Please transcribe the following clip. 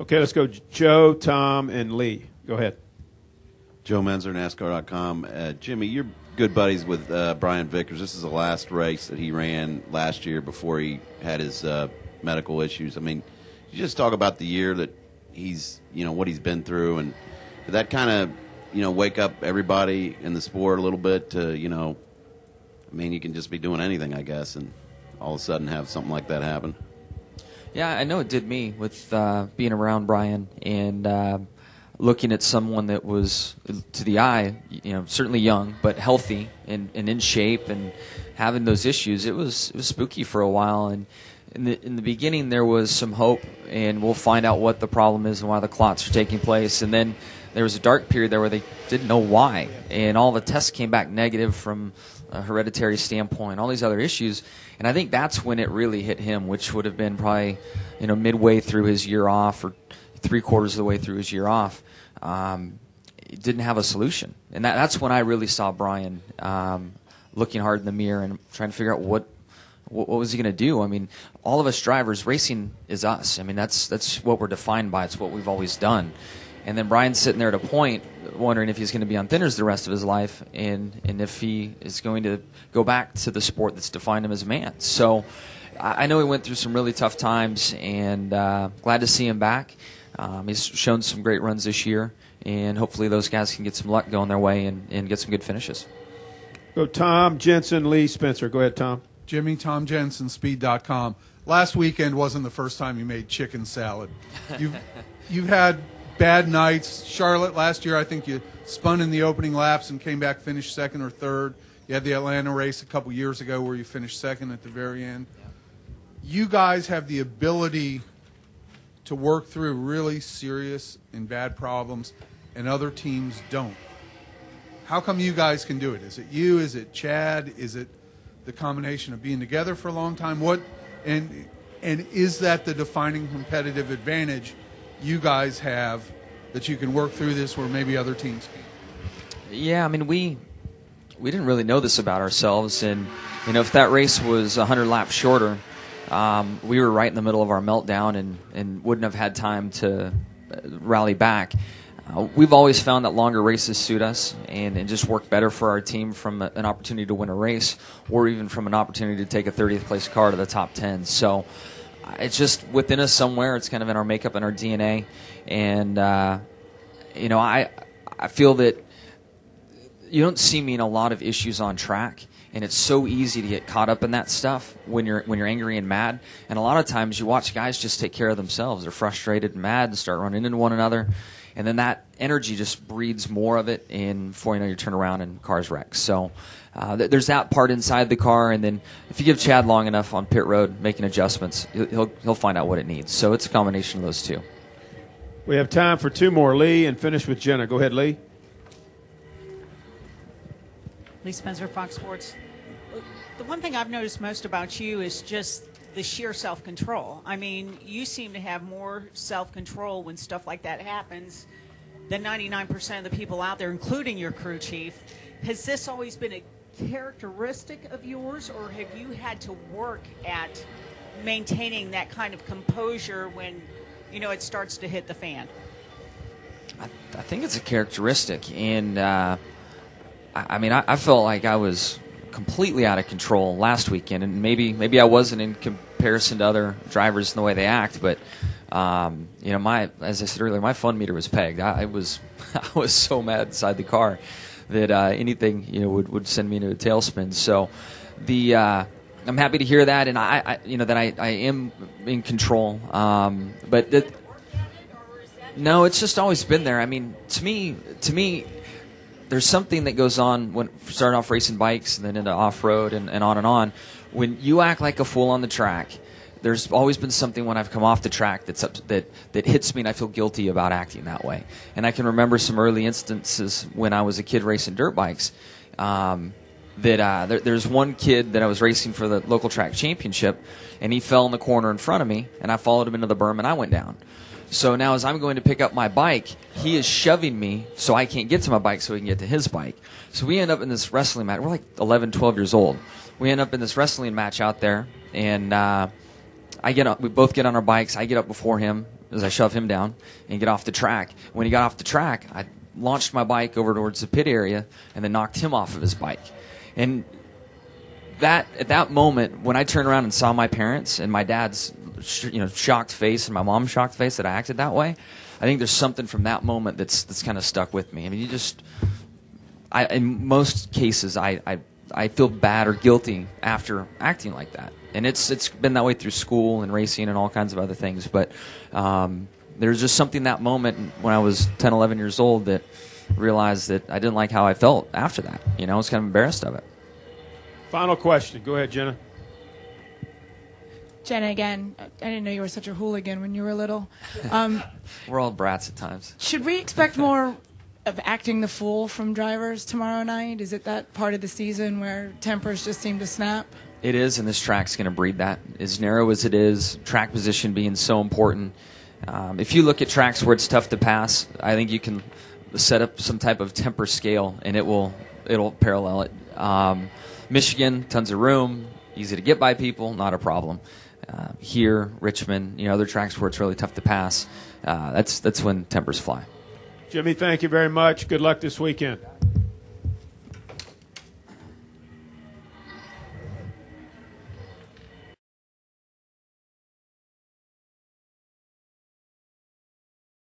Okay, let's go Joe, Tom, and Lee. Go ahead. Joe Menzer, NASCAR.com. Jimmy, you're good buddies with Brian Vickers. This is the last race that he ran last year before he had his medical issues. I mean, you just talk about the year that he's, what he's been through, and did that kind of, wake up everybody in the sport a little bit to, I mean, you can just be doing anything, I guess, and all of a sudden have something like that happen. Yeah, I know it did me with being around Brian and looking at someone that was, to the eye, certainly young, but healthy and in shape and having those issues. It was spooky for a while, and in the beginning there was some hope, and we'll find out what the problem is and why the clots are taking place. And then there was a dark period there where they didn't know why, and all the tests came back negative from a hereditary standpoint, all these other issues. And I think that's when it really hit him, which would have been probably midway through his year off or three-quarters of the way through his year off. He didn't have a solution. And that's when I really saw Brian looking hard in the mirror and trying to figure out what was he going to do. I mean, all of us drivers, racing is us. I mean, that's what we're defined by. It's what we've always done. And then Brian's sitting there at a point wondering if he's going to be on thinners the rest of his life and if he is going to go back to the sport that's defined him as a man. So I know he went through some really tough times, and glad to see him back. He's shown some great runs this year, and hopefully those guys can get some luck going their way and get some good finishes. Go Tom, Jensen, Lee, Spencer. Go ahead, Tom. Jimmy, Tom Jensen, Speed.com. Last weekend wasn't the first time you made chicken salad. You've had bad nights. Charlotte last year, I think you spun in the opening laps and came back, finished second or third. You had the Atlanta race a couple years ago where you finished second at the very end. You guys have the ability to work through really serious and bad problems, and other teams don't. How come you guys can do it? Is it you? Is it Chad? Is it the combination of being together for a long time? And is that the defining competitive advantage you guys have, that you can work through this where maybe other teams can't? Yeah, I mean, we didn't really know this about ourselves, and if that race was 100 laps shorter, we were right in the middle of our meltdown and wouldn't have had time to rally back. We've always found that longer races suit us and just work better for our team from an opportunity to win a race, or even from an opportunity to take a 30th place car to the top 10. So it's just within us somewhere. It's kind of in our makeup and our DNA. And, I feel that you don't see me in a lot of issues on track. And it's so easy to get caught up in that stuff when you're angry and mad. And a lot of times you watch guys just take care of themselves. They're frustrated and mad and start running into one another. And then that energy just breeds more of it, and before you know, you turn around and cars wreck. So there's that part inside the car, and then if you give Chad long enough on pit road making adjustments, he'll find out what it needs. So it's a combination of those two. We have time for two more, Lee, and finish with Jenna. Go ahead, Lee. Lee Spencer, Fox Sports. The one thing I've noticed most about you is just the sheer self-control. I mean, you seem to have more self-control when stuff like that happens than 99% of the people out there, including your crew chief. Has this always been a characteristic of yours, or have you had to work at maintaining that kind of composure when, it starts to hit the fan? I think it's a characteristic, and I felt like I was completely out of control last weekend, and maybe I wasn't in comparison to other drivers in the way they act, but as I said earlier, my fun meter was pegged. I was so mad inside the car that anything would send me into a tailspin. So I'm happy to hear that, and I am in control. No, it's just always been there. I mean, to me. There's something that goes on when starting off racing bikes and then into off-road and on and on. When you act like a fool on the track, there's always been something when I've come off the track that hits me, and I feel guilty about acting that way. And I can remember some early instances when I was a kid racing dirt bikes. There's one kid that I was racing for the local track championship, and he fell in the corner in front of me, and I followed him into the berm, and I went down. So now as I'm going to pick up my bike, he is shoving me so I can't get to my bike so he can get to his bike. So we end up in this wrestling match. We're like 11, 12 years old. We end up in this wrestling match out there, and we both get on our bikes. I get up before him, as I shove him down and get off the track. When he got off the track, I launched my bike over towards the pit area and then knocked him off of his bike. And at that moment, when I turned around and saw my parents and my dad's shocked face and my mom's shocked face that I acted that way, I think there's something from that moment that's kind of stuck with me. I mean, in most cases, I feel bad or guilty after acting like that. And it's been that way through school and racing and all kinds of other things. But there's just something that moment when I was 10, 11 years old that realized that I didn't like how I felt after that. I was kind of embarrassed of it. Final question. Go ahead, Jenna. Jenna, again, I didn't know you were such a hooligan when you were little. We're all brats at times. Should we expect more of acting the fool from drivers tomorrow night? Is it that part of the season where tempers just seem to snap? It is, and this track's going to breed that. As narrow as it is, track position being so important. If you look at tracks where it's tough to pass, I think you can set up some type of temper scale, and it'll parallel it. Michigan, tons of room, easy to get by people, not a problem. Here, Richmond, other tracks where it's really tough to pass, that's when tempers fly. Jimmie, thank you very much. Good luck this weekend.